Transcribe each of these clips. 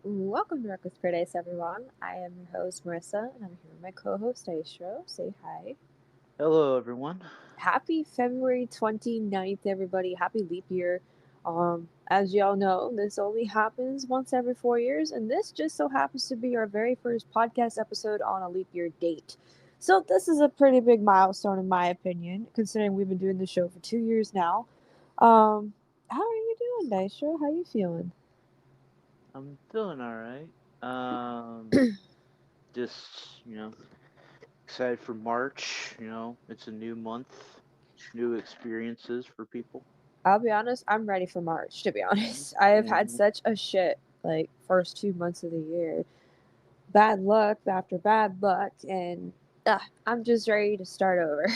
Welcome to Reckless Paradise, everyone. I am your host, Marissa, and I'm here with my co host, Dystro. Say hi. Hello, everyone. Happy February 29th, everybody. Happy leap year. As y'all know, this only happens once every 4 years, and this just so happens to be our very first podcast episode on a leap year date. So, this is a pretty big milestone, in my opinion, considering we've been doing the show for 2 years now. How are you doing, Dystro? How are you feeling? I'm feeling all right. Um, just excited for March. It's a new month, new experiences for people. I'll be honest, I'm ready for March, to be honest. I have had Mm, such a shit, like, first 2 months of the year. Bad luck after bad luck, and I'm just ready to start over.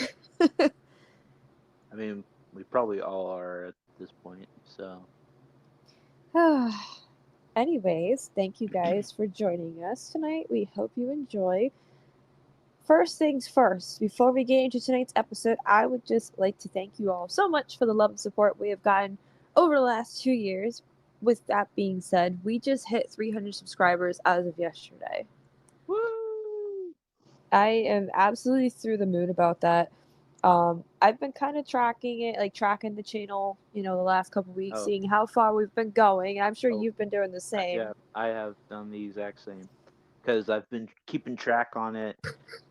I mean, we probably all are at this point. So, Anyways, thank you guys for joining us tonight. We hope you enjoy. First things first, before we get into tonight's episode, I would just like to thank you all so much for the love and support we have gotten over the last 2 years. With that being said, we just hit 300 subscribers as of yesterday. woo! I am absolutely through the moon about that. I've been kind of tracking it, like tracking the channel, the last couple weeks, Oh, seeing how far we've been going. I'm sure oh, you've been doing the yeah. same. I have done the exact same because I've been keeping track on it,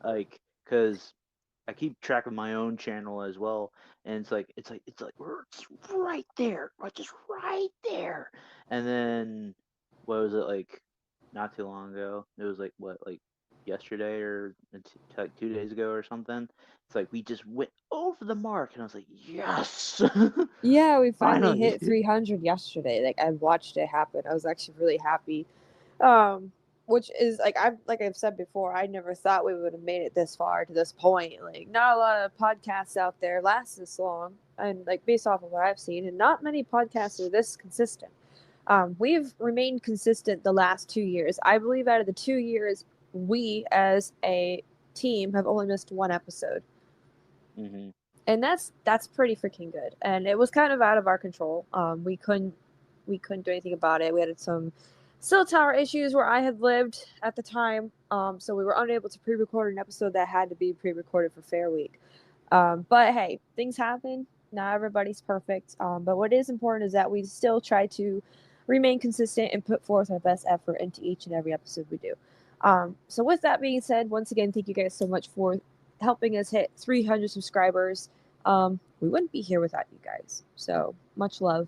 because I keep track of my own channel as well, and it's like we're just right there, right, just right there. And then what was it like? Not too long ago, it was like what, like yesterday or like 2 days ago or something. It's like we just went over the mark, and I was like, yes, Yeah, we finally finally. hit 300 yesterday. Like I watched it happen. I was actually really happy. Um, which is like I've said before, I never thought we would have made it this far to this point. Like not a lot of podcasts out there last this long, and like based off of what I've seen, and not many podcasts are this consistent. We've remained consistent the last 2 years. I believe out of the 2 years, we as a team have only missed one episode, Hmm. and that's pretty freaking good. And it was kind of out of our control. We couldn't do anything about it. We had some cell tower issues where I had lived at the time, so we were unable to pre-record an episode that had to be pre-recorded for Fair Week. But hey, things happen. Not everybody's perfect. But what is important is that we still try to remain consistent and put forth our best effort into each and every episode we do. So with that being said, once again, thank you guys so much for helping us hit 300 subscribers. We wouldn't be here without you guys. So much love.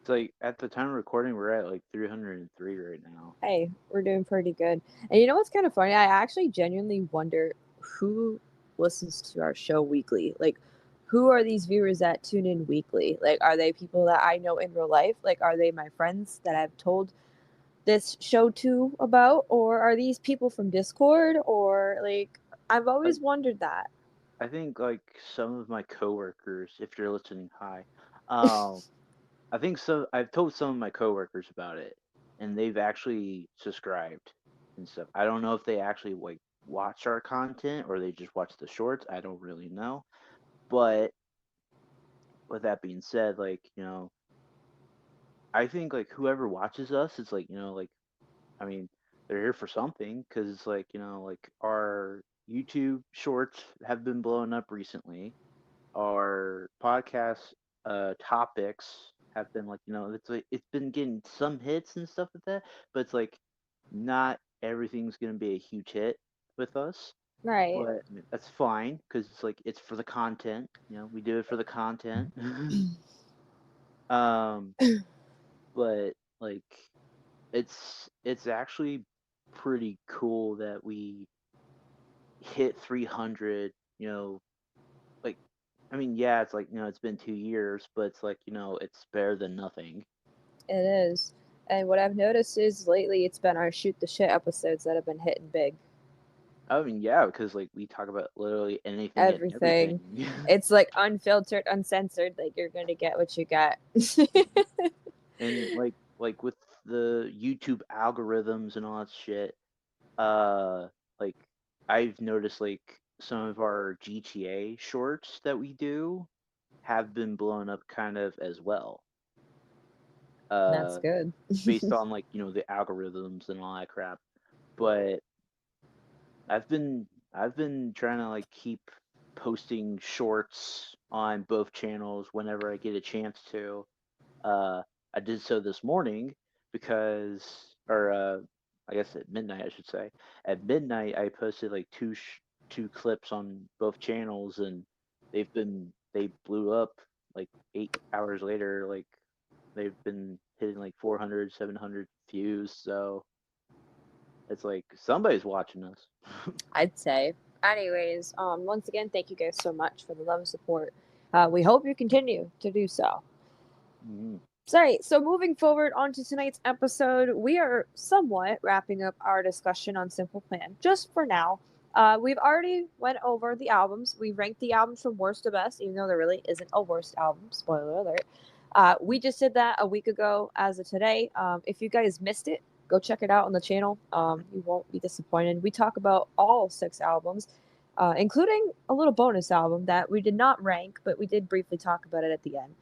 It's like at the time of recording, we're at like 303 right now. Hey, we're doing pretty good. And you know what's kind of funny? I actually genuinely wonder who listens to our show weekly. Like, who are these viewers that tune in weekly? Like, are they people that I know in real life? Like, are they my friends that I've told this show to about? Or are these people from Discord? Or, like, I've Like, always wondered that. I think like some of my coworkers, if you're listening, hi. Um, I think so. I've told some of my coworkers about it, and they've actually subscribed and stuff. I don't know if they actually like watch our content or they just watch the shorts. I don't really know. But with that being said, I think like whoever watches us, it's like like I mean, they're here for something because it's like like our YouTube shorts have been blowing up recently. Our podcast topics have been like it's like it's been getting some hits and stuff like that, but it's like not everything's gonna be a huge hit with us. Right. But I mean, that's fine because it's like it's for the content. We do it for the content. um, but like it's actually pretty cool that we hit 300. Like I mean, yeah, it's like it's been 2 years, but it's like it's better than nothing. It is. And what I've noticed is lately it's been our shoot the shit episodes that have been hitting big. I mean, yeah, because like we talk about literally anything and Everything. everything. It's like unfiltered, uncensored. Like you're gonna get what you get. And like with the YouTube algorithms and all that shit, uh, like I've noticed like some of our GTA shorts that we do have been blown up kind of as well. That's uh, good. based on like the algorithms and all that crap. But I've been trying to like keep posting shorts on both channels whenever I get a chance to. Uh, I did so this morning because, or I guess at midnight I should say. At midnight I posted like two clips on both channels, and they blew up like 8 hours later. Like they've been hitting like 400, 700 views. So it's like somebody's watching us. I'd say. Anyways, once again, thank you guys so much for the love and support. We hope you continue to do so. Mhm. Sorry, so moving forward onto tonight's episode, we are somewhat wrapping up our discussion on Simple Plan, just for now. We've already went over the albums. We ranked the albums from worst to best, even though there really isn't a worst album. Spoiler alert. We just did that a week ago as of today. If you guys missed it, go check it out on the channel. You won't be disappointed. We talk about all 6 albums, including a little bonus album that we did not rank, but we did briefly talk about it at the end.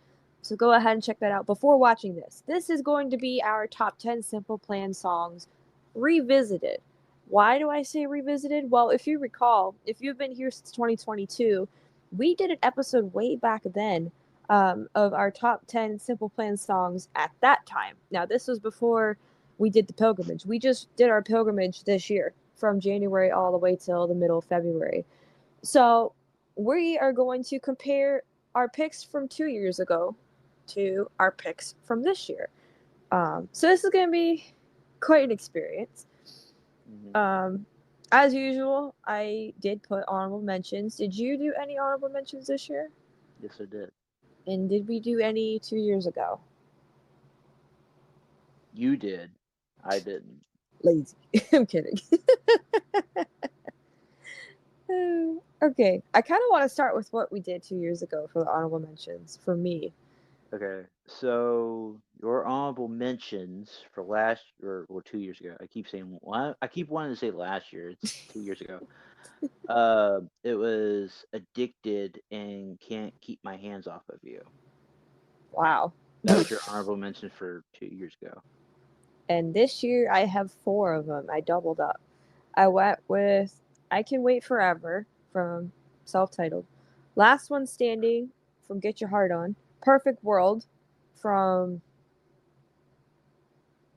So go ahead and check that out before watching this. This is going to be our top 10 Simple Plan songs revisited. Why do I say revisited? Well, if you recall, if you've been here since 2022, we did an episode way back then of our top 10 Simple Plan songs at that time. Now, this was before we did the pilgrimage. We just did our pilgrimage this year from January all the way till the middle of February. So we are going to compare our picks from 2 years ago to our picks from this year. So this is going to be quite an experience. Mhm. As usual, I did put honorable mentions. Did you do any honorable mentions this year? Yes, I did. And did we do any 2 years ago? You did. I didn't. Lazy. I'm kidding. Okay, I kind of want to start with what we did 2 years ago for the honorable mentions for me. Okay, so your honorable mentions for last or 2 years ago. I keep saying I keep wanting to say last year. It's 2 years ago. It was addicted and can't keep my hands off of you. Wow. That was your honorable mention for 2 years ago. And this year I have 4 of them. I doubled up. I went with I Can Wait Forever from self titled, Last One Standing from Get Your Heart On, Perfect World from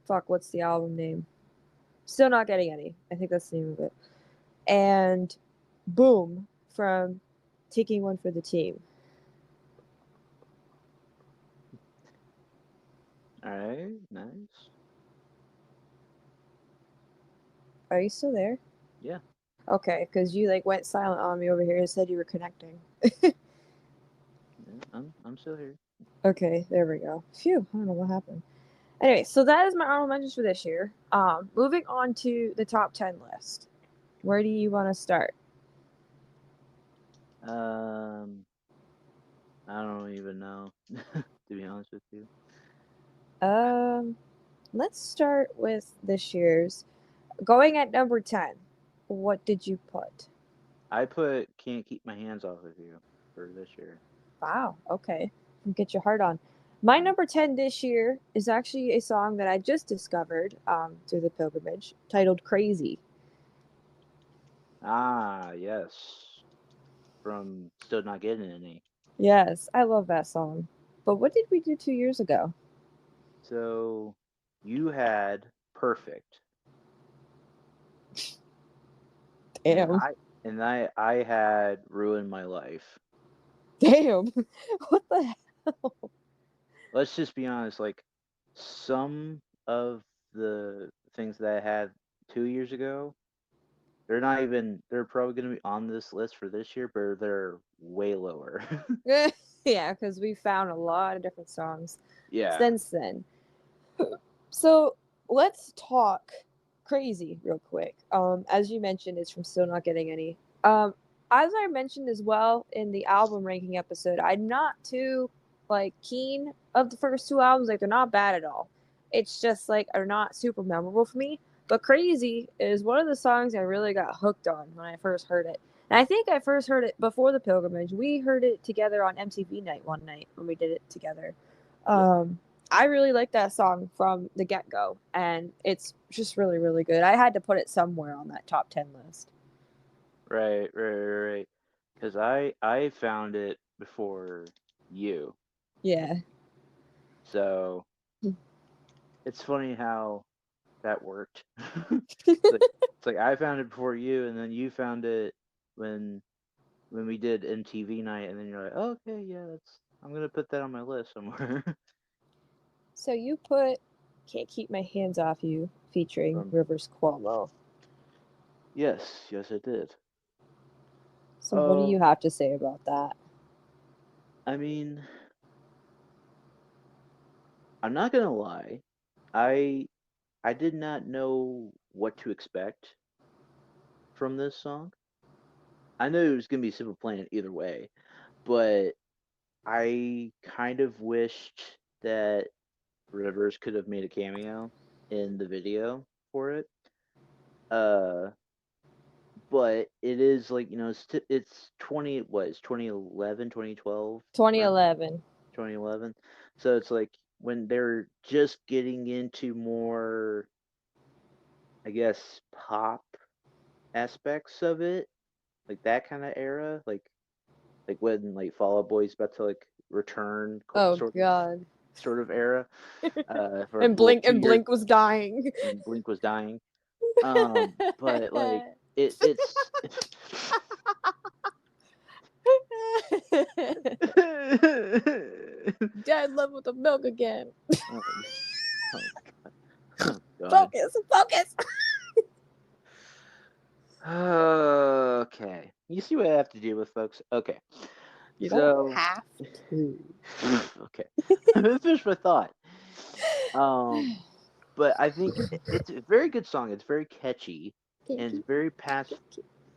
fuck, what's the album name? Still Not Getting Any. I think that's the name of it. And Boom from Taking One for the Team. All right, nice. Are you still there? Yeah, Okay, because you like went silent on me over here and said you were connecting. yeah, I'm still here. Okay, there we go. Phew, I don't know what happened. Anyway, so that is my honorable mentions for this year. Moving on to the top 10 list. Where do you want to start? Um, I don't even know, to be honest with you. Um, let's start with this year's. Going at number 10, what did you put? I put "Can't Keep My Hands Off of You" for this year. Wow, okay. Get your heart on. My Mm. number 10 this year is actually a song that I just discovered through the pilgrimage titled Crazy. Ah, yes, from Still Not Getting Any. Yes, I love that song. But what did we do 2 years ago? So you had "Perfect," and Damn. I had "Ruin My Life." Damn. What the hell? Let's just be honest, like some of the things that I had 2 years ago, they're probably gonna be on this list for this year, but they're way lower. Yeah, because we found a lot of different songs Yeah. since then. So let's talk crazy real quick. As you mentioned, it's from Still Not Getting Any. As I mentioned as well in the album ranking episode, I'm not too like keen of the first 2 albums. Like they're not bad at all. It's just like are not super memorable for me. But Crazy is one of the songs I really got hooked on when I first heard it. And I think I first heard it before the pilgrimage. We heard it together on MTV night one night when we did it together. Yep. Um, I really like that song from the get go, and it's just really, really good. I had to put it somewhere on that top 10 list. Right. Because I found it before you, Yeah. so it's funny how that worked. It's like I found it before you, and then you found it when when we did MTV night, and then you're like, oh, okay, yeah, that's I'm gonna put that on my list somewhere. So you put Can't Keep My Hands Off You featuring um, Rivers Cuomo. yes, I did. So what do you Um, have to say about that? I mean, I'm not gonna lie, I I did not know what to expect from this song. I knew it was gonna be Simple Plan either way, but I kind of wished that Rivers could have made a cameo in the video for it. Uh, but it is like it's 20 what is 2011 2012 around 2011. 2011, so it's like when they're just getting into more, I guess, pop aspects of it, like that kind of era, like when like Fall Out Boy's about to like return, Oh God. sort of era, for And well Blink 2 years was dying. when Blink was dying. But like it's Dad love with the milk again. oh, oh god, oh god. Focus, focus. Okay, you see what I have to deal with, folks. Okay, You don't so have to. okay, let me finish my thought. Um, but I think it's a very good song. It's very catchy, Can't and it's keep. very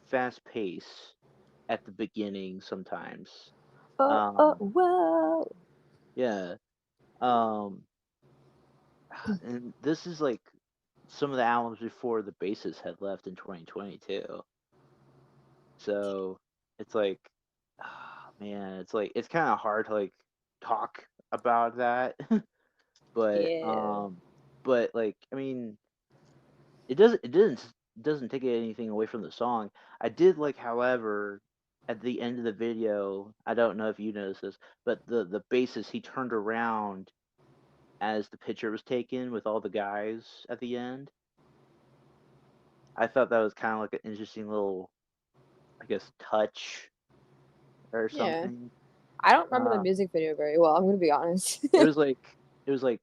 fast pace at the beginning sometimes. Oh, oh, Um, whoa. yeah. Um, and this is like some of the albums before the bassist had left in 2022. So it's like, man, it's like it's kind of hard to like talk about that, but Yeah. like I mean, it doesn't take anything away from the song. I did like, however, at the end of the video, I don't know if you noticed this, but the bassist, he turned around as the picture was taken with all the guys at the end. I thought that was kind of like an interesting little, I guess, touch or Yeah. something. I don't remember the Um, music video very well. I'm gonna be honest. it was like it was like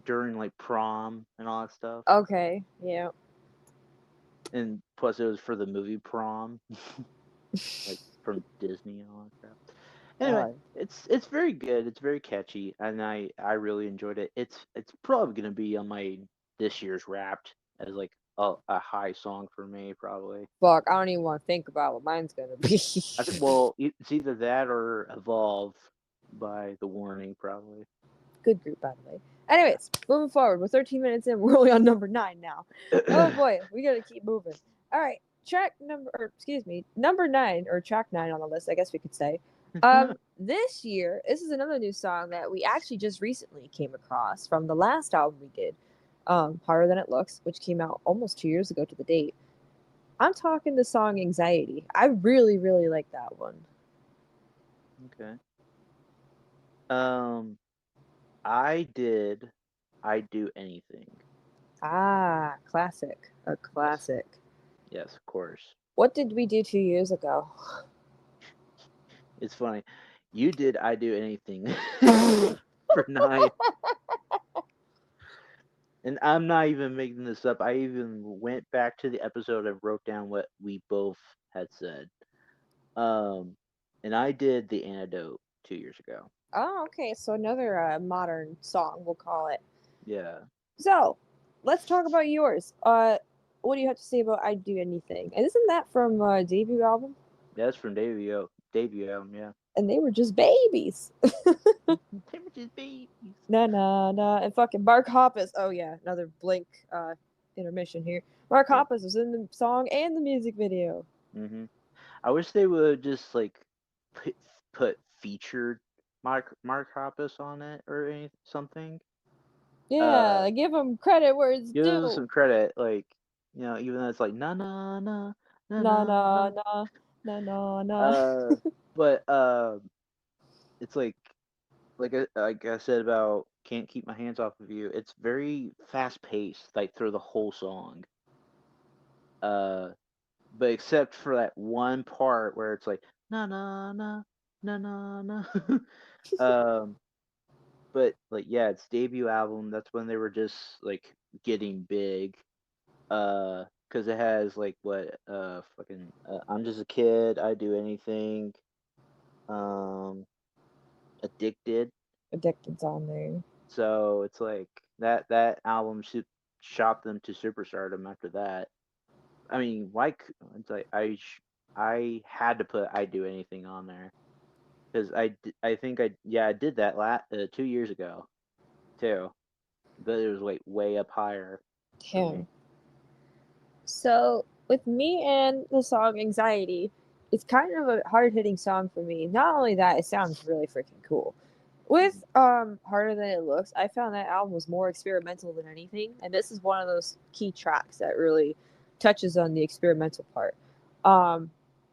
during like prom and all that stuff, Okay. Yeah. and plus it was for the movie Prom, like from Disney and all that crap. Anyway, God. it's very good. It's very catchy, and I really enjoyed it. It's probably gonna be on my this year's Wrapped as like a high song for me, probably. Fuck. I don't even want to think about what mine's gonna be. I think, well, it's either that or Evolve by The Warning, probably. Good group, by the way. Anyways, moving forward. We're 13 minutes in. We're only on number 9 now. Oh boy, we gotta keep moving. All right, number 9 or track 9 on the list. I guess we could say. This year, this is another new song that we actually just recently came across from the last album we did, Harder Than It Looks, which came out almost 2 years ago to the date. I'm talking the song Anxiety. I really, really like that one. Okay. Um, I did. I do anything. Ah, classic. A Yes, classic. yes, of course. What did we do 2 years ago? It's funny. You did. I do anything for 9, and I'm not even making this up. I even went back to the episode and wrote down what we both had said. Um, and I did the antidote 2 years ago. Oh, okay. So another modern song, we'll call it. Yeah, So let's talk about yours. What do you have to say about "I Do Anything"? And isn't that from debut album? that's from debut album. Yeah. And they were just babies. Temperatures, babies. Na na na. And fucking Mark Hoppus. Oh yeah, another Blink intermission here. Mark Yeah. Hoppus was in the song and the music video. Mhm. I wish they would just like put, put featured Mark Hoppus on it or something. Yeah, give them credit where it's Give them due. some credit, like, even though it's like na na na na Na na na na. na na na na. Uh, but it's like I said about "Can't Keep My Hands Off of You." It's very fast paced, like through the whole song. Uh, but except for that one part where it's like na na na na na na. um, but like yeah, it's debut album. That's when they were just like getting big. Because it has like what fucking I'm just a kid. I do anything. Um, addicted. Addicted's on there. So it's like that album shot them to superstardom after that. I mean, it's like I had to put "I Do Anything" on there because I think I did that 2 years ago too, but it was like way up higher for me. Damn. So with me and the song Anxiety, it's kind of a hard hitting song for me. Not only that, it sounds really freaking cool. Mhm. With Harder Than It Looks, I found that album was more experimental than anything, and this is one of those key tracks that really touches on the experimental part. Um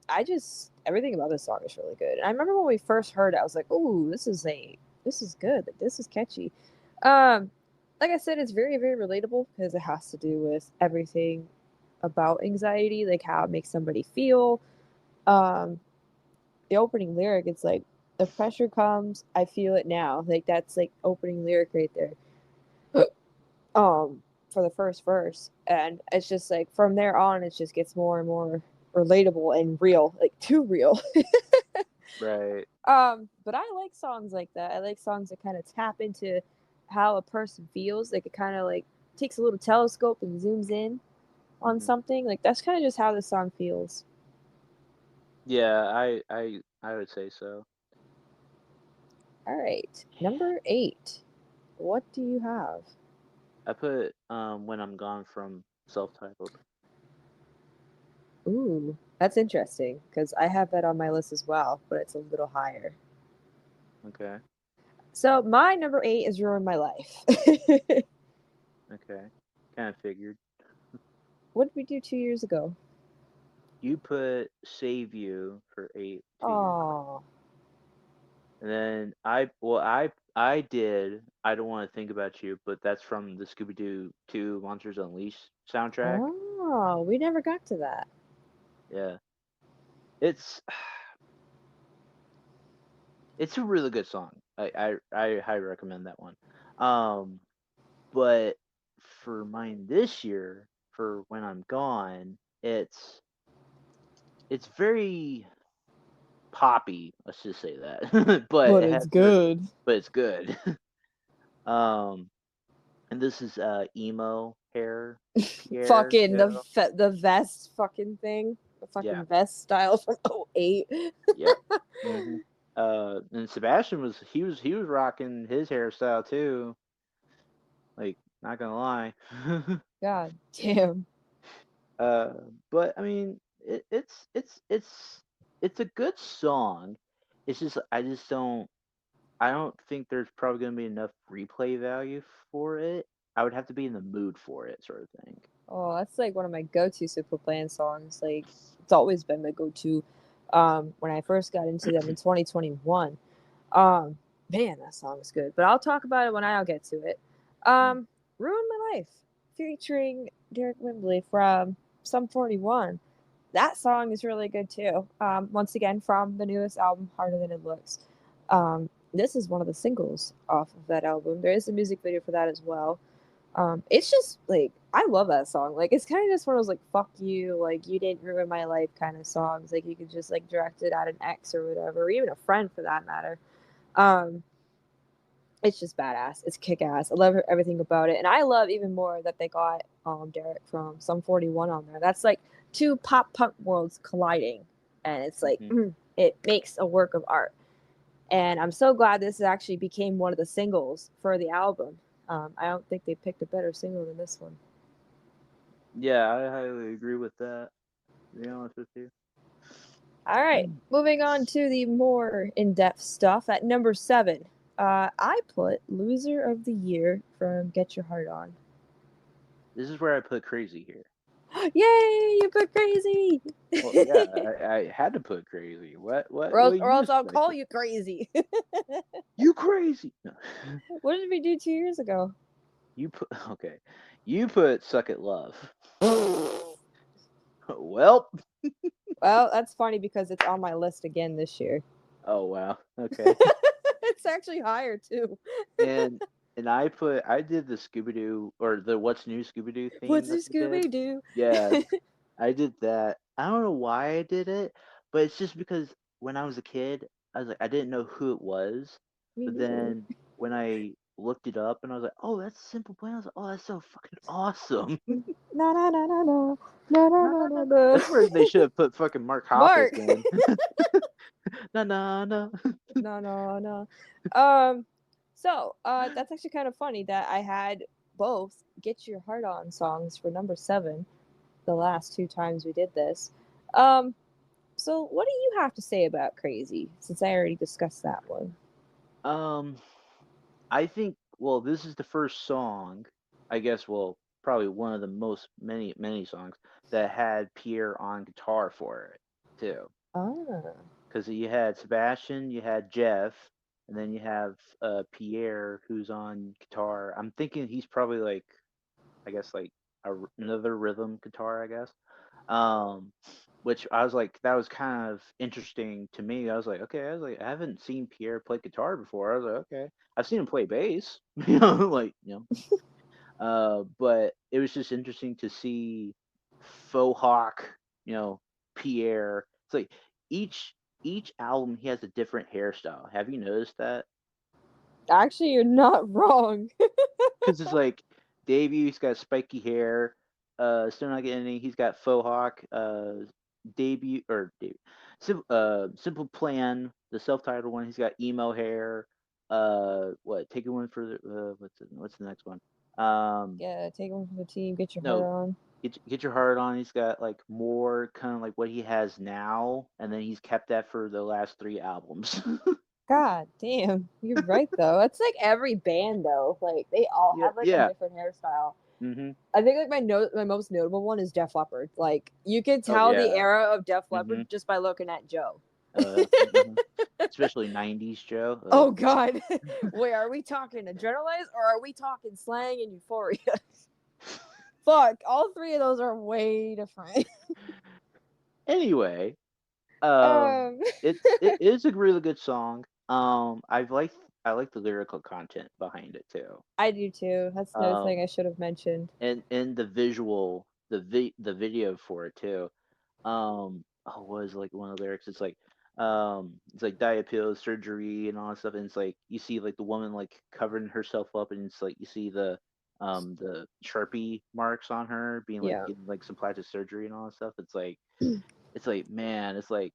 I just everything about this song is really good. And I remember when we first heard it, I was like, "Ooh, this is good. Like, this is catchy." Um like I said, it's very very relatable because it has to do with everything about anxiety, like how it makes somebody feel. Um, the opening lyric, it's like, the pressure comes, I feel it now. Like that's like opening lyric right there. For the first verse. And it's just like from there on it just gets more and more relatable and real, like too real. Right. But I like songs like that. I like songs that kind of tap into how a person feels. Like it kind of like takes a little telescope and zooms in on Hmm. something. Like that's kind of just how the song feels. Yeah, I would say so. All right, number 8. What do you have? I put "When I'm Gone" from self-titled. Ooh, that's interesting because I have that on my list as well, but it's a little higher. Okay. So my number 8 is Ruin My Life. Okay. Kind of figured. What did we do 2 years ago? You put "Save You" for 8 2 years ago. Oh, And then I did "I Don't Want to Think About You," but that's from the Scooby Doo 2 Monsters Unleashed soundtrack. oh, we never got to that. Yeah. It's it's a really good song. I highly recommend that one. Um but for mine this year, for "When I'm Gone," it's very poppy, let's just say that. But But it it's has very good. but it's good. um and this is emo hair Pierre Fucking too. the vest fucking thing, the Yeah. fucking vest style from '08. Yep. Hmm. And Sebastian he was rocking his hairstyle too. Like, not gonna lie. God damn. uh, but I mean, it's a good song. It's just I don't think there's probably gonna be enough replay value for it. I would have to be in the mood for it, sort of thing. Oh, that's like one of my go-to Simple Plan songs. Like it's always been my go-to. When I first got into them in 2021. Um, man, that song is good. But I'll talk about it when I'll get to it. Mm. Ruin My Life, featuring Derek Wimbley from Sum 41. That song is really good too. Once again, from the newest album, Harder Than It Looks. This is one of the singles off of that album. There is a music video for that as well. It's just like I love that song. Like it's kind of just one of those like "fuck you," like you didn't ruin my life kind of songs. Like you could just like direct it at an ex or whatever, or even a friend for that matter. Um, it's just badass. It's kick ass. I love everything about it, and I love even more that they got Derek from Sum 41 on there. That's like two pop punk worlds colliding, and it's like Hmm. it makes a work of art. And I'm so glad this actually became one of the singles for the album. I don't think they picked a better single than this one. Yeah, I highly agree with that. To be honest with you. All right, Mm. moving on to the more in depth stuff at number 7. I put "Loser of the Year" from Get Your Heart On. This is where I put Crazy here. Yay! You put "Crazy," Well, yeah, I had to put Crazy. What or you else I'll call expected? you crazy. You crazy? No. What did we do 2 years ago? You put okay. You put Suck It Love. Well, Well, that's funny because it's on my list again this year. oh wow. Okay. It's actually higher too. And I did the Scooby Doo or the What's New Scooby Doo theme What's that a they did. Scooby Doo? Yeah, I did that. I don't know why I did it, but it's just because when I was a kid, I was like I didn't know who it was. Me But neither. then when I looked it up and I was like, "Oh, that's Simple Plan." I was like, "Oh, that's so fucking awesome." Na na na na na na na No, na no, na no. na. That's where they should have put fucking Mark Hoppus Mark. in. No, no, no. No, no, no. Um, that's actually kind of funny that I had both "Get Your Heart On" songs for number 7 the last 2 times we did this. Um, so what do you have to say about "Crazy"? Since I already discussed that one. Um, I think well, this is the first song, I guess. Well, probably one of the most many songs that had Pierre on guitar for it too. Ah, Because you had Sebastian, you had Jeff, and then you have Pierre who's on guitar. I'm thinking he's probably like I guess like another rhythm guitar, I guess. Um, which I was like, that was kind of interesting to me. I was like, okay, I was like, I haven't seen Pierre play guitar before. I was like, okay, I've seen him play bass, but it was just interesting to see Faux Hawk, you know, Pierre. It's like each each album he has a different hairstyle. Have you noticed that? actually, you're not wrong. Because it's like debut, he's got spiky hair. Still not getting any. He's got faux hawk. Debut or debut. Simple plan, the self-titled one. He's got emo hair. What? Taking one for the. What's the next one? Um, Yeah, take one for the team. Get your heart no. on. Get your heart on. He's got like more kind of like what he has now, and then he's kept that for the last three albums. God damn, you're right though. It's like every band though. Like they all Yeah, have like a yeah. different hairstyle. Mhm. I think like my most notable one is Def Leppard. Like you can Oh tell the yeah. era of Def Mhm. Leppard just by looking at Joe. Mhm. Especially '90s Joe. Oh God, wait, are we talking adrenalize or are we talking slang and euphoria? Fuck, all three of those are way different. Anyway, um, it is a really good song. I like the lyrical content behind it too. I do too. That's another thing Um, I should have mentioned. and the visual, the video for it too. Oh, what is like one of the lyrics? It's like diet pills, surgery, and all that stuff. And it's like you see like the woman like covering herself up, and it's like you see the Sharpie marks on her being like Yeah, getting like some plastic surgery and all that stuff. It's like man, it's like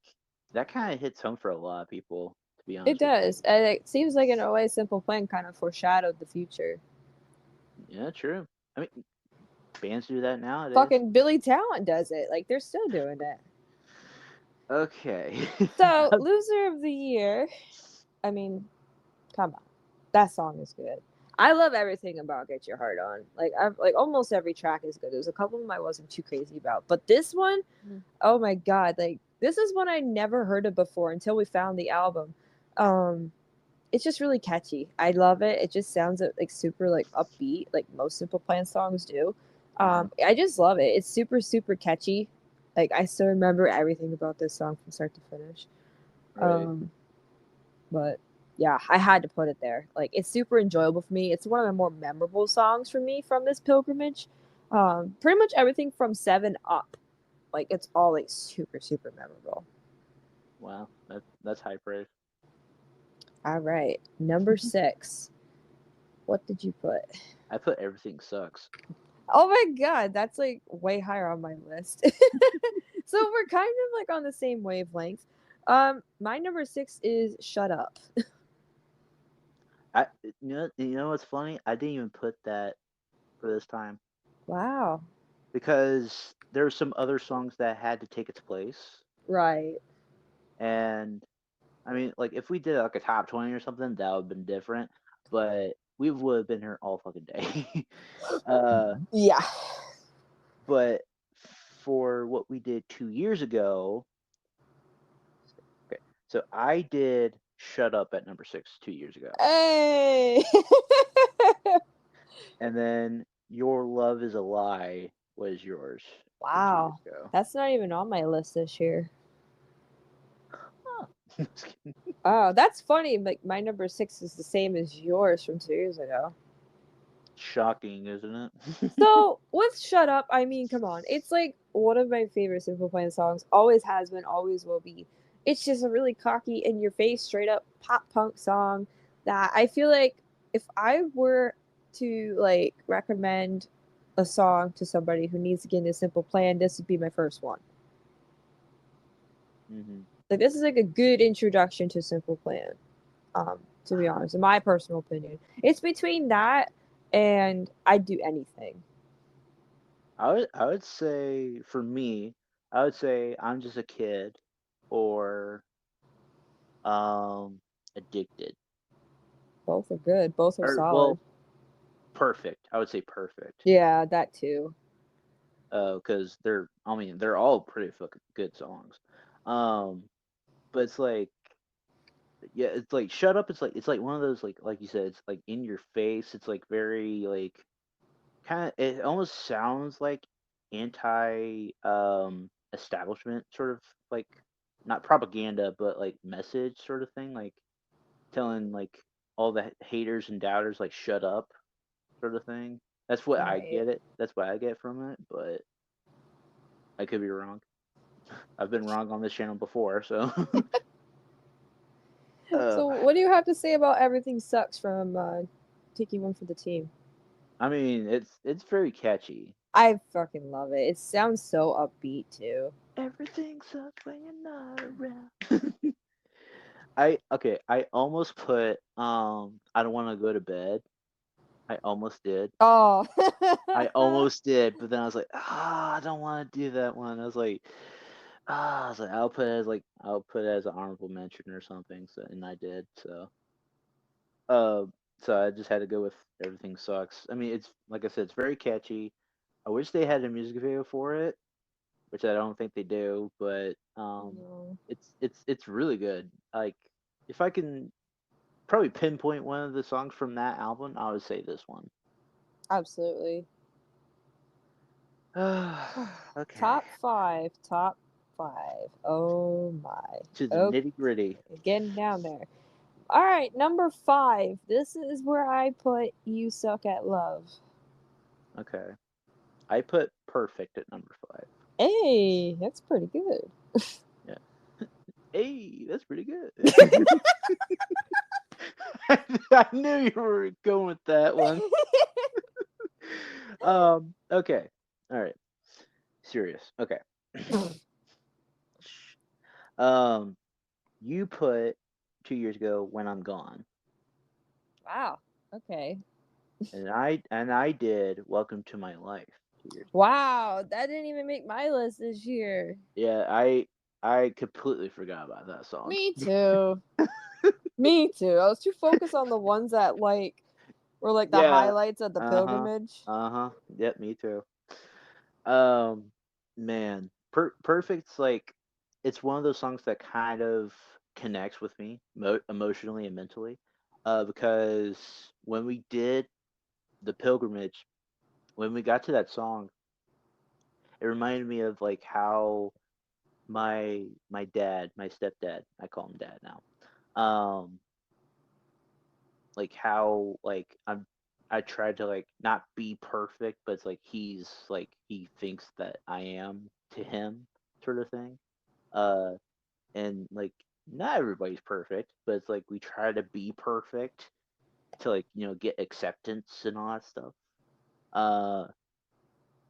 that kind of hits home for a lot of people. To be it honest with you. does. And it seems like in a way, Simple Plan kind of foreshadowed the future. Yeah, true. I mean, bands do that nowadays. Fucking Billy Talent does it. Like they're still doing it. Okay. So, loser of the year. I mean, come on, that song is good. I love everything about Get Your Heart On. Like I've like almost every track is good. There's a couple of them I wasn't too crazy about, but this one, oh my god, like this is one I never heard of before until we found the album. Um, it's just really catchy. I love it. It just sounds like super like upbeat, like most Simple Plan songs do. Mhm. I just love it. It's super catchy. Like I still remember everything about this song from start to finish. Right. Um, but yeah, I had to put it there. Like it's super enjoyable for me. It's one of the more memorable songs for me from this pilgrimage. Pretty much everything from 7 up. Like it's all like super memorable. Wow. That's high praise. All right, number 6. What did you put? I put everything sucks. Oh my god, that's like way higher on my list. So we're kind of like on the same wavelength. My number 6 is Shut Up. You know what's funny? I didn't even put that for this time Wow. because there were some other songs that had to take its place, Right. and I mean, like if we did like a top 20 or something, that would have been different. But we would have been here all fucking day. uh, Yeah. but for what we did 2 years ago, okay, so I did Shut Up at number 6 2 years ago, Hey. and then Your Love Is a Lie was yours from 2 years Wow. ago. That's not even on my list this year. Huh. Just kidding. Oh, that's funny. Like my number 6 is the same as yours from 2 years ago. Shocking, isn't it? So with Shut Up, I mean, come on. It's like one of my favorite Simple Plan songs. Always has been, always will be. It's just a really cocky, in your face, straight up pop punk song that I feel like if I were to like recommend a song to somebody who needs to get into Simple Plan, this would be my first one. hmm Like this is like a good introduction to Simple Plan. To be honest, in my personal opinion, it's between that and I'd Do Anything. I would say for me, I would say I'm Just a Kid or Addicted. Both are good. Both are Or solid. well, Perfect. I would say Perfect. Yeah, that too. Because I mean they're all pretty fucking good songs. Um but it's like, yeah, it's like Shut Up, it's like one of those, like you said, it's like in your face. It's like very like kind of, it almost sounds like anti establishment sort of, like not propaganda but like message sort of thing, like telling like all the haters and doubters like shut up sort of thing. Right. That's what I get from it, but I could be wrong. I've been wrong on this channel before, so uh So, what do you have to say about Everything Sucks from Taking One for the Team? I mean it's very catchy. I fucking love it. It sounds so upbeat too. Everything sucks when you're not around. I almost put I don't want to go to bed. I almost did. Oh. I almost did, but then I was like, I don't want to do that one. I was like, I'll put it as an honorable mention or something. So, and I did. Uh, so I just had to go with Everything Sucks. I mean, it's like I said, it's very catchy. I wish they had a music video for it, which I don't think they do, but No. it's really good. Like, if I can probably pinpoint one of the songs from that album, I would say this one. Absolutely. Okay, Top five. Top five. Oh my. to the Okay. nitty gritty. Getting down there. All right, number 5. This is where I put You Suck at Love. Okay, I put Perfect at number 5. Hey, that's pretty good. Yeah. Hey, that's pretty good. I knew you were going with that one. Okay. All right. Serious. Okay. um, you put 2 years ago When I'm Gone, Wow. Okay. and I did Welcome to My Life 2 years ago. Wow, that didn't even make my list this year. Yeah, I completely forgot about that song. Me too. Me too. I was too focused on the ones that like were like the Yeah. highlights of the Uh-huh. pilgrimage. Uh-huh. Yep, me too. Man, Perfect's like, it's one of those songs that kind of connects with me emotionally and mentally. Because when we did the pilgrimage, when we got to that song, it reminded me of like how my dad, my stepdad, I call him dad now. Like how like I tried to like not be perfect, but it's like he thinks that I am to him, sort of thing. Uh, and like not everybody's perfect, but it's like we try to be perfect to like get acceptance and all that stuff. Uh,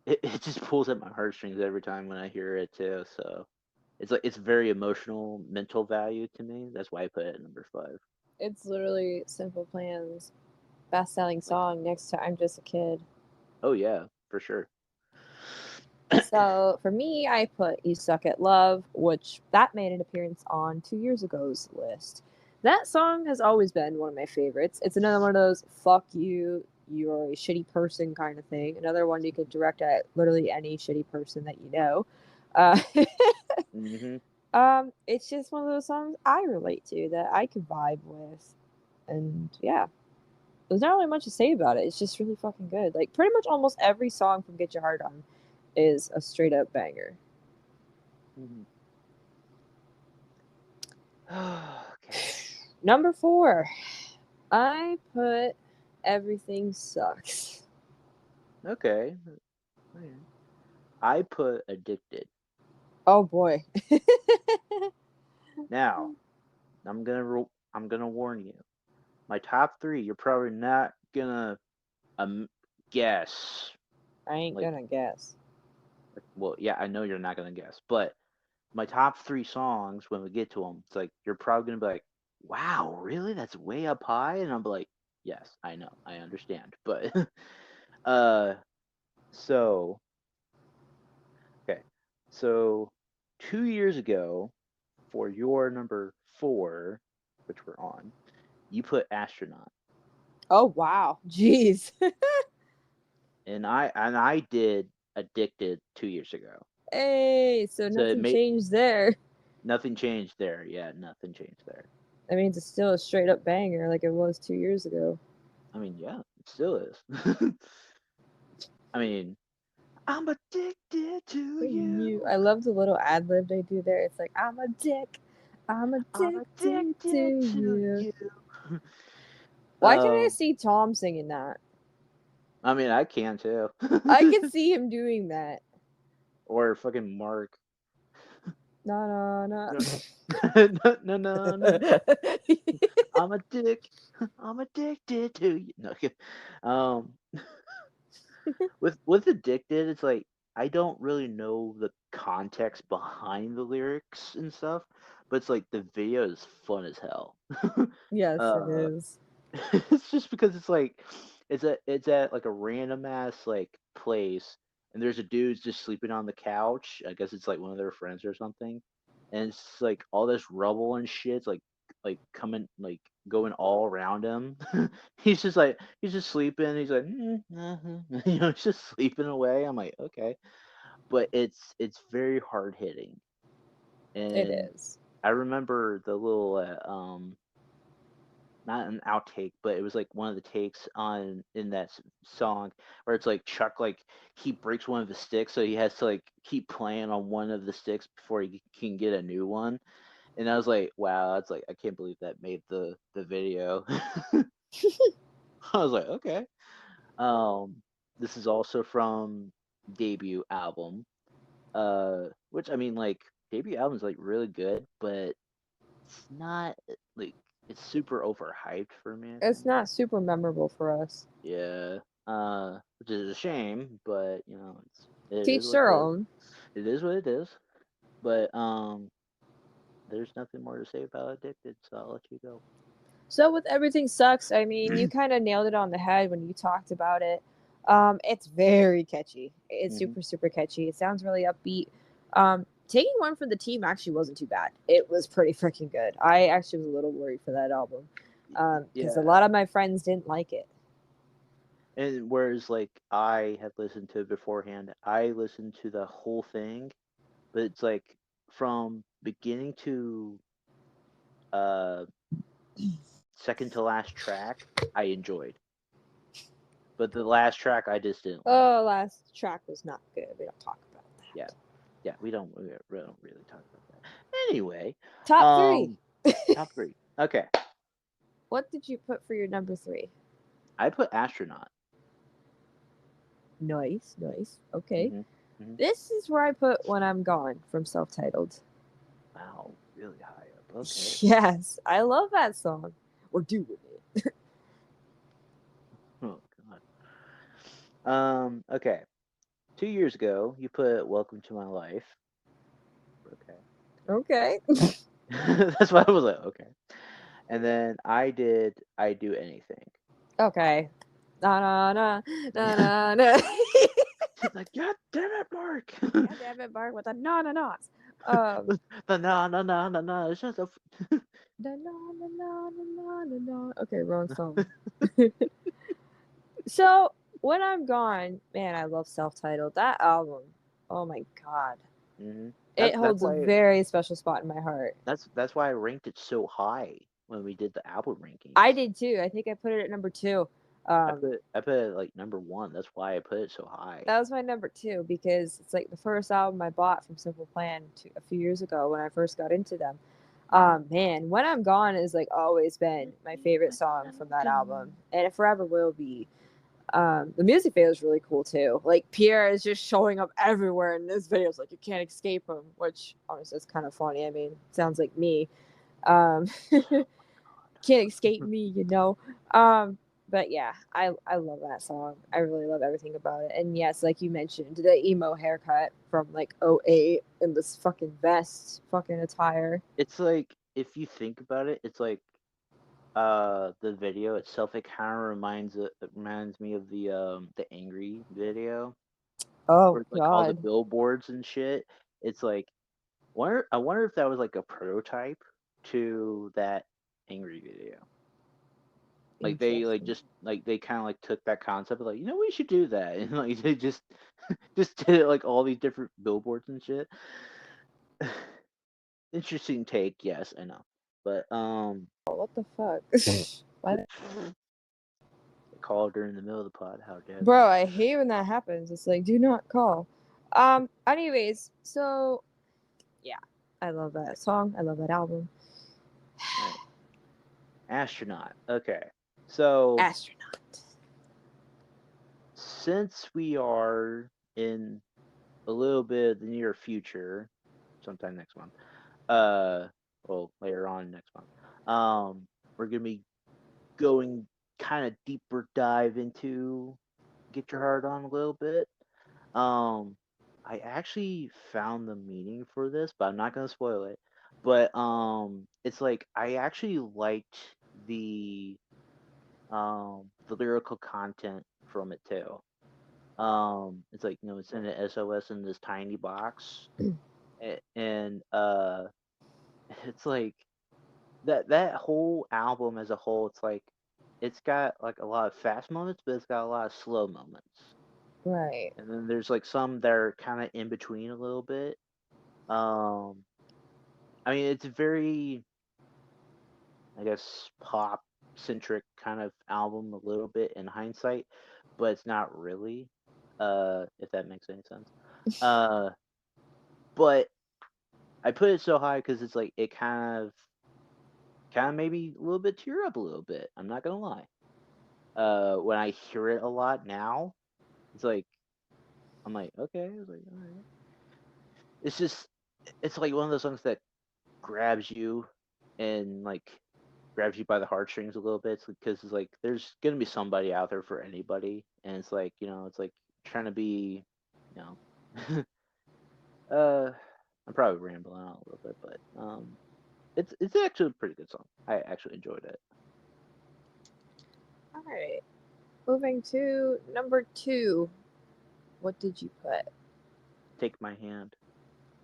it just pulls at my heartstrings every time when I hear it too. So it's like it's very emotional, mental value to me. That's why I put it at number 5. It's literally Simple Plan's best selling Like, song next to I'm Just a Kid. oh yeah, for sure. So for me, I put "You Suck at Love," which that made an appearance on 2 years ago's list. That song has always been one of my favorites. It's another one of those "fuck you, you're a shitty person" kind of thing. Another one you could direct at literally any shitty person that you know. Uh, Hmm. it's just one of those songs I relate to that I could vibe with, and yeah, there's not really much to say about it. It's just really fucking good. Like pretty much almost every song from Get Your Heart On is a straight up banger. Hmm. Okay. Number 4, I put Everything Sucks. Okay. Okay. I put addicted. Oh boy. Now, I'm gonna warn you. My top three, you're probably not gonna um guess. I ain't Like, gonna guess. well, yeah, I know you're not gonna guess, but my top three songs, when we get to them, it's like you're probably gonna be like, "Wow, really? That's way up high." And I'm like, "Yes, I know, I understand." But uh, so okay, so 2 years ago, for your number four, which we're on, you put astronaut, Oh wow. Jeez. and I did addicted 2 years ago. Hey, so So it nothing made changed there. nothing changed there. Yeah, nothing changed there. That means it's still a straight up banger like it was 2 years ago. I mean, yeah, it still is. I mean, I'm addicted to You, you. I love the little ad lib they do there. It's like I'm I'm addicted to addicted to you. you. Why can't I um, see Tom singing that? I mean, I can too. I can see him doing that. Or fucking Mark. No, no, no. No, no, no, no, no. I'm a dick. I'm addicted to you. No, okay. Um, with addicted, it's like I don't really know the context behind the lyrics and stuff, but it's like the video is fun as hell. Yes, it uh, is. it's just because it's like it's at like a random ass like place, and there's a dude just sleeping on the couch. I guess it's like one of their friends or something, and it's like all this rubble and shit like coming like going all around him. He's just sleeping. He's like he's just sleeping away. I'm like, okay, but it's very hard hitting, It and is. I remember the little not an outtake, but it was like one of the takes on in that song where it's like Chuck like he breaks one of the sticks, so he has to like keep playing on one of the sticks before he can get a new one. And I was like, wow, that's like I can't believe that made the video. I was like, okay. Um, this is also from debut album, which I mean like debut album's like really good, but it's not like it's super overhyped for me, I It's think. not super memorable for us. Yeah. Which is a shame, but it is Teach what their it is. own. It is what it is. But there's nothing more to say about Addicted, so I'll let you go. So with Everything Sucks, I mean, you kind of nailed it on the head when you talked about it. It's very catchy. It's Hmm. super, super catchy. It sounds really upbeat. Taking one for the team actually wasn't too bad. It was pretty freaking good. I actually was a little worried for that album because a Yeah. lot of my friends didn't like it. And whereas like I had listened to it beforehand, I listened to the whole thing, but it's like from beginning to uh second to last track, I enjoyed. But the last track I just didn't like. Oh, last track was not good. We don't talk about Yeah. that. Yeah, we don't really talk about that. Anyway, Top three. um top three. Okay. What did you put for your number 3? I put astronaut. Nice, nice. Okay. Hmm. Hmm. This is where I put When I'm Gone from Self Titled. Wow, really high up. Okay. Yes, I love that song. We're doing it. Oh god. Okay. 2 years ago, you put Welcome to My Life. Okay. Okay. That's why I was like, okay. And then I did I Do Anything. Okay. Na na na na na na. She's like, God damn it, Mark. God damn it, Mark with the na-na-nas. Um, The na. Shut the. the na-na-na-na-na-na. Okay, wrong song. So, when I'm gone, man, I love self-titled. That album, oh my god. Mm-hmm. It That's holds a why very special spot in my heart. that's why I ranked it so high when we did the album I rankings. did too. I think I put it at number 2. I put it like number one. That's why I put it so high. That was my number 2 because it's like the first album I bought from Simple Plan a few years ago when I first got into them. Man, When I'm Gone is like always been my favorite song from that album, and it forever will be. The music video is really cool too. Like Pierre is just showing up everywhere in this video. It's like you can't escape him, which honestly is kind of funny. I mean, sounds like me. Um, can't escape me, you know. But yeah, I love that song. I really love everything about it. And yes, like you mentioned, the emo haircut from like '08 in this fucking vest, fucking attire. It's like if you think about it, it's like the video itself. It kind of reminds me of the Angry video Oh where it's like all the God, billboards and shit. It's like I wonder if that was like a prototype to that Angry video. Like they like interesting. just like they kind of like took that concept of like, we should do that, and like they just did it like all these different billboards and shit. Interesting take, yes, I know, but Oh, what the fuck? Why? called her in the middle of the pod. How dare they? Bro, I hate when that happens. It's like, do not call. Anyways, so yeah, I love that song. I love that album. All right. Astronaut. Okay, so Astronaut. since we are in a little bit of the near future, sometime next month, well, later on next month, we're gonna be going kind of deeper dive into Get Your Heart On a little bit. Um, I actually found the meaning for this, but I'm not gonna spoil it. But it's like I actually liked the the lyrical content from it too. It's like it's in an SOS in this tiny box, and it's like that whole album as a whole. It's like it's got like a lot of fast moments, but it's got a lot of slow moments. Right. And then there's like some that are kind of in between a little bit. Um, I mean, it's very, I guess, pop centric kind of album a little bit in hindsight, but it's not really. If that makes any sense. Uh, but I put it so high because it's like it kind of maybe a little bit tear up a little bit. I'm not gonna lie. When I hear it a lot now, it's like I'm like, okay, it's like, all right. It's just, it's like one of those songs that grabs you and like grabs you by the heartstrings a little bit because it's like there's gonna be somebody out there for anybody, and it's like it's like trying to be, you know, I'm probably rambling on a little bit, but it's actually a pretty good song. I actually enjoyed it. All right. Moving to number 2. What did you put? Take My Hand.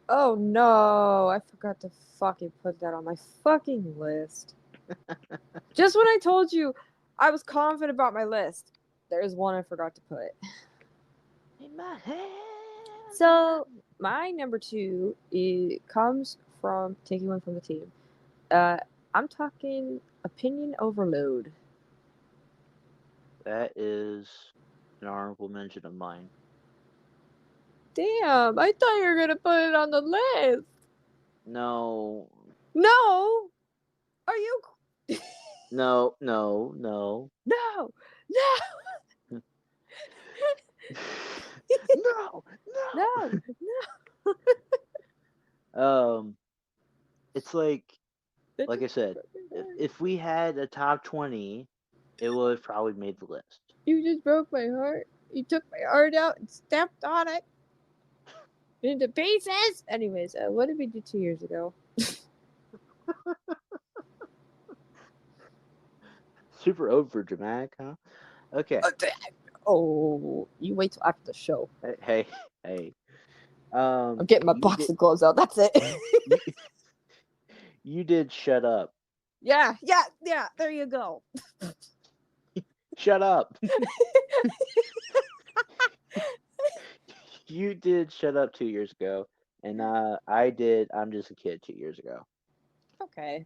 Oh no, I forgot to fucking put that on my fucking list. Just when I told you I was confident about my list, there's one I forgot to put. In my hand. So my number 2 comes from taking one from the team. I'm talking Opinion Overload. That is an honorable mention of mine. Damn, I thought you were gonna put it on the list. No, No, are you? no, no, no. No, no, No, no, no. It's like That I just said, broke my heart. if we had a top 20, it would have probably made the list. You just broke my heart. You took my heart out and stepped on it into pieces. Anyways, what did we do 2 years ago? Super over dramatic, huh? Okay. Oh, you wait till after the show. Hey, hey. I'm getting my You did boxing gloves out. That's it. you, you did shut up. Yeah. There you go. Shut up. You did shut up 2 years ago, and I did. I'm just a kid 2 years ago. Okay.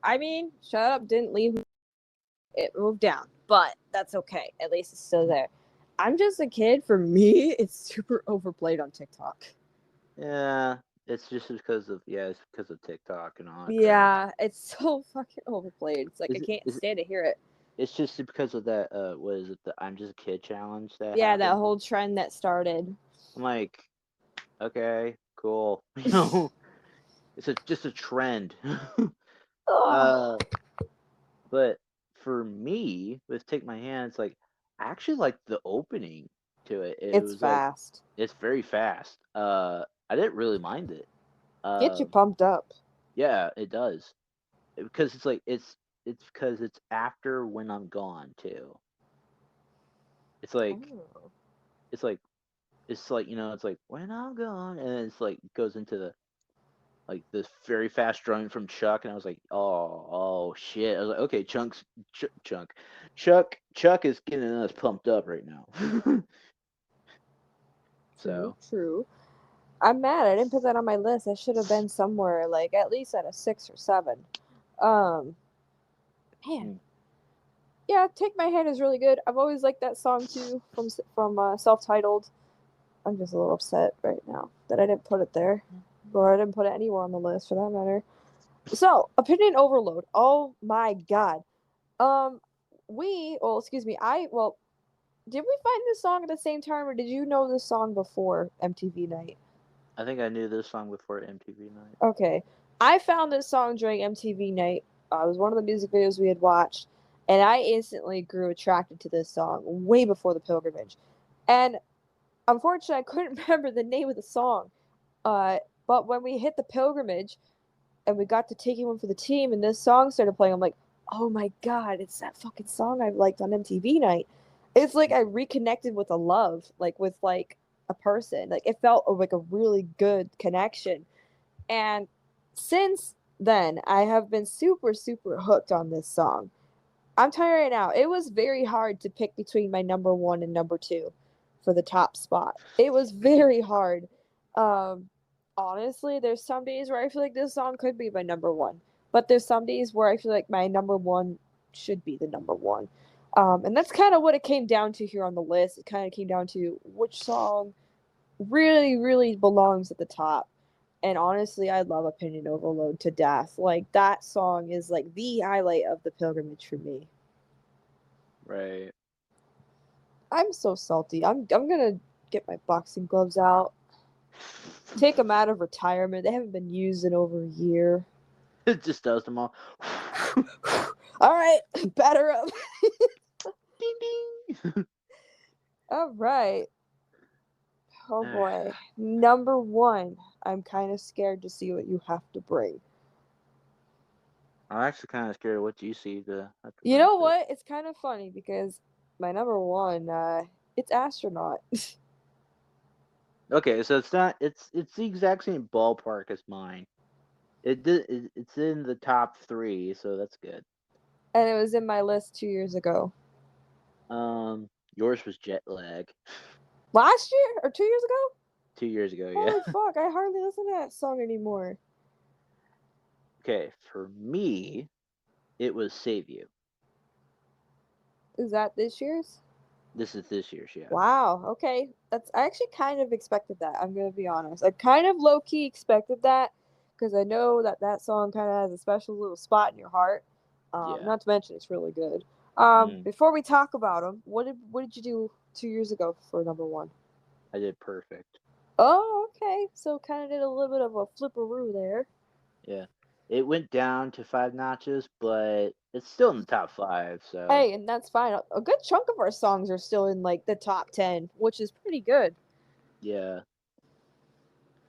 I mean, shut up didn't leave. It moved down, but that's okay. At least it's still there. I'm just a kid. For me, it's super overplayed on TikTok. Yeah, it's because of TikTok and all that crap. Yeah, it's so fucking overplayed. It's like I Is it can't is it, stand to hear it. it's just because of that what is it, the I'm just a kid challenge that Yeah, that happened? whole trend that started. I'm like, okay, cool. It's just a trend. Oh, uh but for me with Take My Hand, it's like I actually like the opening to it. It it's was like fast. it's very fast. I didn't really mind it. Get you Um pumped up. yeah, it does. Because it's like it's because it's after When I'm Gone too. It's like Oh. it's like it's like it's like When I'm Gone, and it's like goes into the like this very fast drumming from Chuck, and I was like, oh shit. I was like, okay, Chuck is getting us pumped up right now. True, So true. I'm mad. I didn't put that on my list. I should have been somewhere like at least at a 6 or 7. Um, man, mm, yeah, "Take My Hand" is really good. I've always liked that song too from Self-Titled. I'm just a little upset right now that I didn't put it there, or I didn't put it anywhere on the list for that matter. So, opinion overload. Oh my god. Um, excuse me. Did we find this song at the same time, or did you know this song before MTV Night? I think I knew this song before MTV Night. Okay. I found this song during MTV Night. It was one of the music videos we had watched, and I instantly grew attracted to this song way before the pilgrimage. And unfortunately, I couldn't remember the name of the song. Uh, but when we hit the pilgrimage and we got to taking one for the team, and this song started playing, I'm like, oh my god, it's that fucking song I liked on MTV Night. It's like I reconnected with a love, like with like a person. Like it felt like a really good connection. And since then, I have been super, super hooked on this song. I'm telling you right now, it was very hard to pick between my number one and number two for the top spot. It was very hard. Um, Honestly, there's some days where I feel like this song could be my number one, but there's some days where I feel like my number one should be the number one. And that's kind of what it came down to here on the list. It kind of came down to which song really, really belongs at the top. And honestly, I love Opinion Overload to death. Like that song is like the highlight of the pilgrimage for me. Right. I'm so salty. I'm gonna get my boxing gloves out. Take them out of retirement. They haven't been used in over a year. It just does them all. All right, batter up. Ding ding. All right. Oh Eh, boy. Number one. I'm kind of scared to see what you have to bring. I'm actually kind of scared of what you see to have to You bring know to it. what? It's kind of funny because my number one, it's astronaut. Okay, so it's not. It's the exact same ballpark as mine. It's in the top three, so that's good. And it was in my list 2 years ago. Yours was Jet Lag. Last year or 2 years ago? 2 years ago, yeah. Holy fuck! I hardly listen to that song anymore. Okay, for me, it was Save You. Is that this year's? This is this year's, yeah. Wow. Okay, that's I actually kind of expected that. I'm gonna be honest. I kind of low key expected that because I know that that song kind of has a special little spot in your heart. Yeah. Not to mention it's really good. Mm, Before we talk about them, what did you do 2 years ago for number one? I did perfect. Oh, okay. So kind of did a little bit of a flipperoo there. Yeah. It went down to 5 notches, but it's still in the top five, so Hey, and that's fine. A good chunk of our songs are still in like the top 10, which is pretty good. yeah.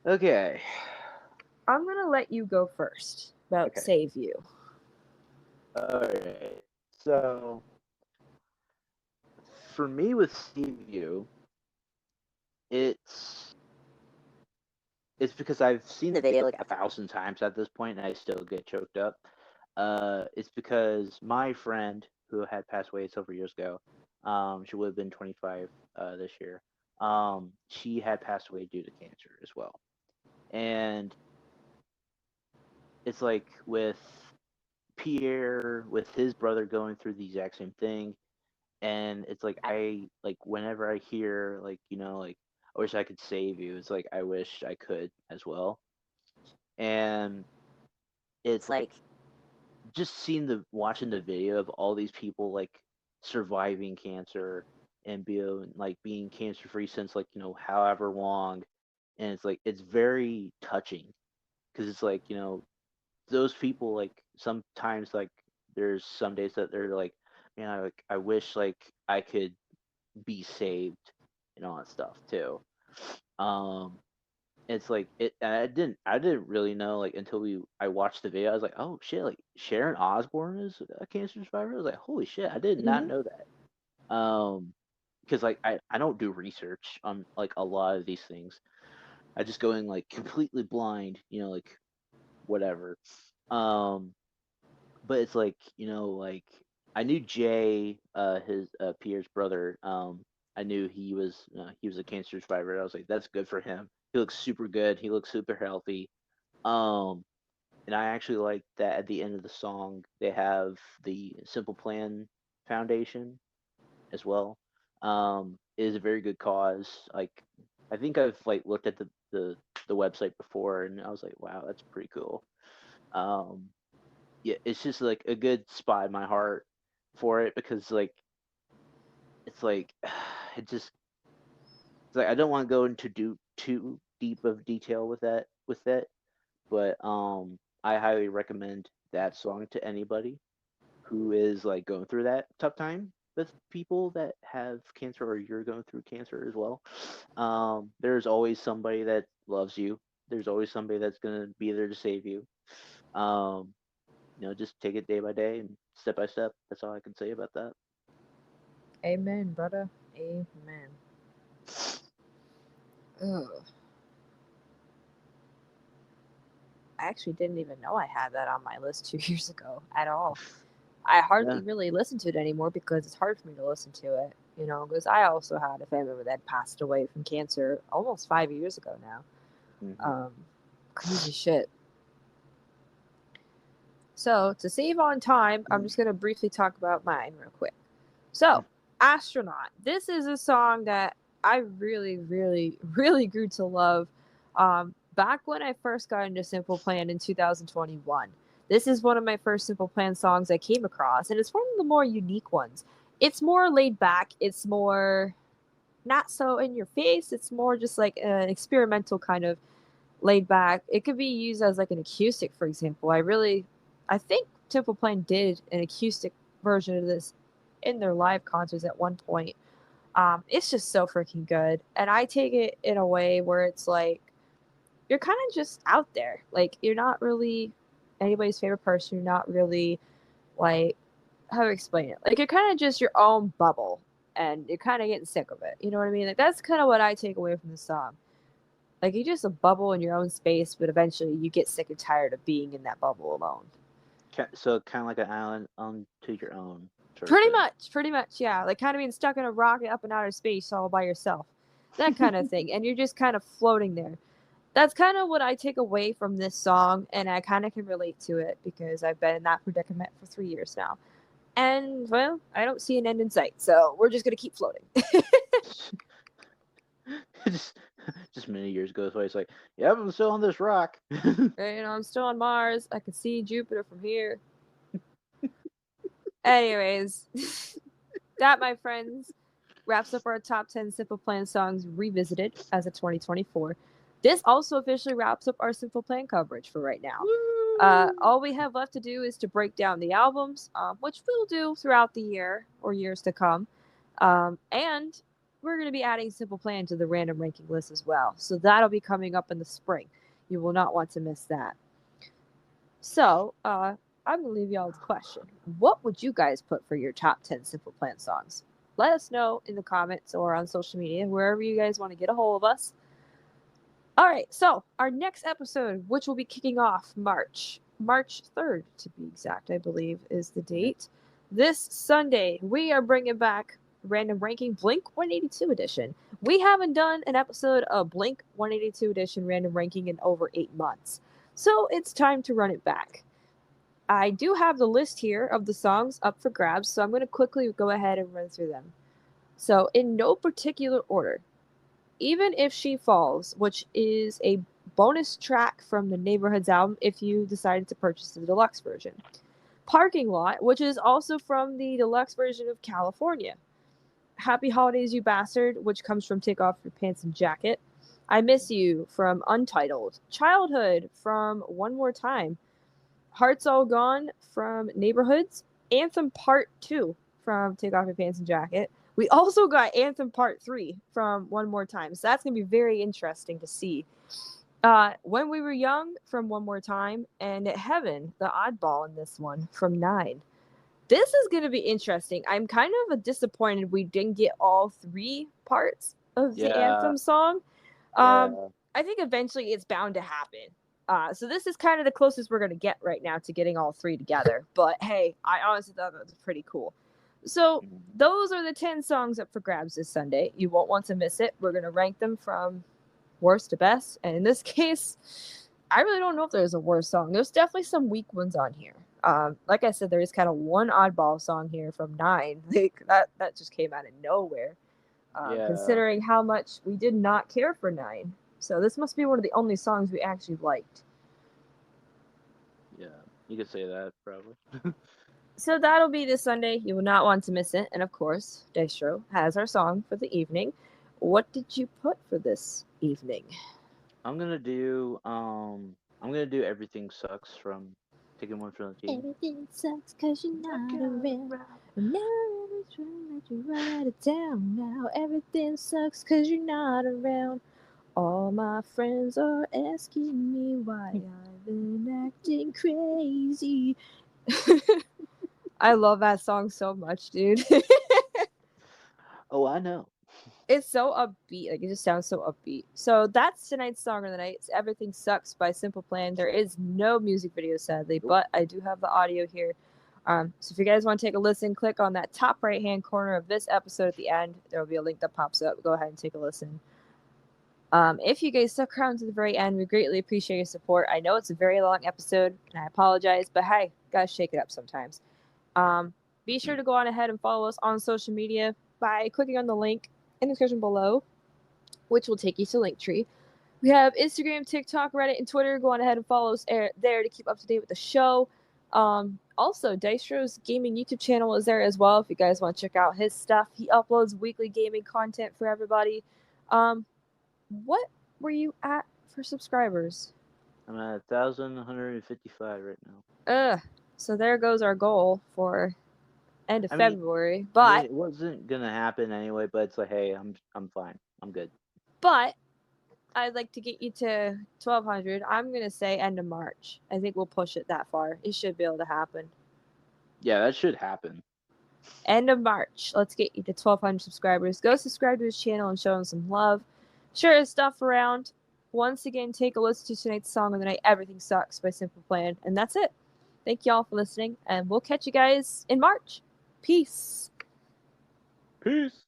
Okay. I'm gonna let you go first about Okay. Save You. Alright. So for me with Save You, it's it's because I've seen the video like 1,000 times at this point, and I still get choked up. It's because my friend who had passed away several years ago, she would have been 25 this year. She had passed away due to cancer as well, and it's like with Pierre, with his brother going through the exact same thing, and it's like I like whenever I hear like like I wish I could save you. It's like I wish I could as well, and it's like just seeing the watching the video of all these people like surviving cancer and being cancer free since like however long, and it's like it's very touching because it's like those people like sometimes like there's some days that they're like man I wish like I could be saved and all that stuff too. um it's like it and I didn't really know like until we I watched the video. I was like, oh shit, like Sharon Osbourne is a cancer survivor. I was like, holy shit, I did not Hmm. know that. Because like I don't do research on like a lot of these things. I just go in like completely blind, like whatever. um but it's like like I knew Jay, his Pierre's brother. I knew he was a cancer survivor. I was like, that's good for him. He looks super good. He looks super healthy. Um, and I actually like that at the end of the song they have the Simple Plan Foundation as well. It is a very good cause. Like I think I've like looked at the website before and I was like, wow, that's pretty cool. Um, yeah, it's just like a good spot in my heart for it because like it's like it just it's like I don't want to go into too deep of detail with that, but I highly recommend that song to anybody who is like going through that tough time with people that have cancer or you're going through cancer as well. There's always somebody that loves you. There's always somebody that's gonna be there to save you. Um, just take it day by day and step by step. That's all I can say about that. Amen, brother. Amen. Ugh. I actually didn't even know I had that on my list 2 years ago at all. I Yeah. hardly really listen to it anymore because it's hard for me to listen to it, because I also had a family member that passed away from cancer almost 5 years ago now. Hmm. Um, Crazy shit. So, to save on time, I'm just going to briefly talk about mine real quick. So, Astronaut. This is a song that I really, really, really grew to love back when I first got into Simple Plan in 2021. This is one of my first Simple Plan songs I came across, and it's one of the more unique ones. It's more laid back, it's more not so in your face, it's more just like an experimental kind of laid back. It could be used as like an acoustic, for example. I think Simple Plan did an acoustic version of this in their live concerts at one point. It's just so freaking good, and I take it in a way where it's like you're kind of just out there. Like you're not really anybody's favorite person. You're not really like how to explain it. Like you're kind of just your own bubble, and you're kind of getting sick of it. You know what I mean? Like that's kind of what I take away from the song. Like you're just a bubble in your own space, but eventually you get sick and tired of being in that bubble alone. So kind of like an island unto your own sort of thing. Pretty much, yeah. Like kind of being stuck in a rocket up in outer space all by yourself. That kind of thing. And you're just kind of floating there. That's kind of what I take away from this song, and I kind of can relate to it because I've been in that predicament for 3 years now. And, well, I don't see an end in sight, so we're just going to keep floating. just just many years goes by. It's like, yeah, I'm still on this rock. I'm still on Mars. I can see Jupiter from here. Anyways, that, my friends, wraps up our top 10 Simple Plan songs revisited as of 2024. This also officially wraps up our Simple Plan coverage for right now. All we have left to do is to break down the albums, which we'll do throughout the year or years to come. And we're going to be adding Simple Plan to the random ranking list as well. So that'll be coming up in the spring. You will not want to miss that. So, I'm going to leave y'all with a question. What would you guys put for your top 10 Simple Plan songs? let us know in the comments or on social media, wherever you guys want to get a hold of us. All right, so our next episode, which will be kicking off March 3rd to be exact, I believe is the date. This Sunday, we are bringing back Random Ranking Blink 182 edition. We haven't done an episode of Blink 182 edition Random Ranking in over 8 months, so it's time to run it back. I do have the list here of the songs up for grabs, so I'm going to quickly go ahead and run through them. So, in no particular order, Even If She Falls, which is a bonus track from the Neighborhoods album if you decided to purchase the deluxe version. Parking Lot, which is also from the deluxe version of California. Happy Holidays, You Bastard, which comes from Take Off Your Pants and Jacket. I Miss You from Untitled. Childhood from One More Time. Hearts All Gone from Neighborhoods. Anthem Part 2 from Take Off Your Pants and Jacket. We also got Anthem Part 3 from One More Time. So that's going to be very interesting to see. When We Were Young from One More Time. And Heaven, the oddball in this one, from 9. This is going to be interesting. I'm kind of disappointed we didn't get all 3 parts of the Anthem song. I think eventually it's bound to happen. So this is kind of the closest we're going to get right now to getting all 3 together. But hey, I honestly thought that was pretty cool. So those are the 10 songs up for grabs this Sunday. You won't want to miss it. We're going to rank them from worst to best. And in this case, I really don't know if there's a worst song. There's definitely some weak ones on here. Like I said, there is kind of one oddball song here from 9. That just came out of nowhere. Considering how much we did not care for 9. So this must be one of the only songs we actually liked. Yeah, you could say that, probably. So that'll be this Sunday. You will not want to miss it. And of course, Dystro has our song for the evening. What did you put for this evening? I'm gonna do Everything Sucks from Taking One for the Team. Everything sucks cause you're not around. Now everyone's trying to write it down now. Everything sucks cause you're not around. All my friends are asking me why I've been acting crazy. I love that song so much, dude. Oh, I know. It's so upbeat. Like, it just sounds so upbeat. So that's tonight's song of the night. It's Everything Sucks by Simple Plan. There is no music video, sadly, but I do have the audio here. So if you guys want to take a listen, click on that top right-hand corner of this episode at the end. There will be a link that pops up. Go ahead and take a listen. If you guys stuck around to the very end, we greatly appreciate your support. I know it's a very long episode, and I apologize, but hey, gotta shake it up sometimes. Be sure to go on ahead and follow us on social media by clicking on the link in the description below, which will take you to Linktree. We have Instagram, TikTok, Reddit, and Twitter. Go on ahead and follow us there to keep up to date with the show. Also, Dystro's gaming YouTube channel is there as well if you guys want to check out his stuff. He uploads weekly gaming content for everybody. What were you at for subscribers? I'm at 1,155 right now. So there goes our goal for end of February. But it wasn't gonna happen anyway. But it's like, hey, I'm fine. I'm good. But I'd like to get you to 1,200. I'm gonna say end of March. I think we'll push it that far. It should be able to happen. Yeah, that should happen. End of March. Let's get you to 1,200 subscribers. Go subscribe to his channel and show him some love. Share his stuff around. Once again, take a listen to tonight's song of the night, Everything Sucks by Simple Plan. And that's it. Thank you all for listening, and we'll catch you guys in March. Peace. Peace.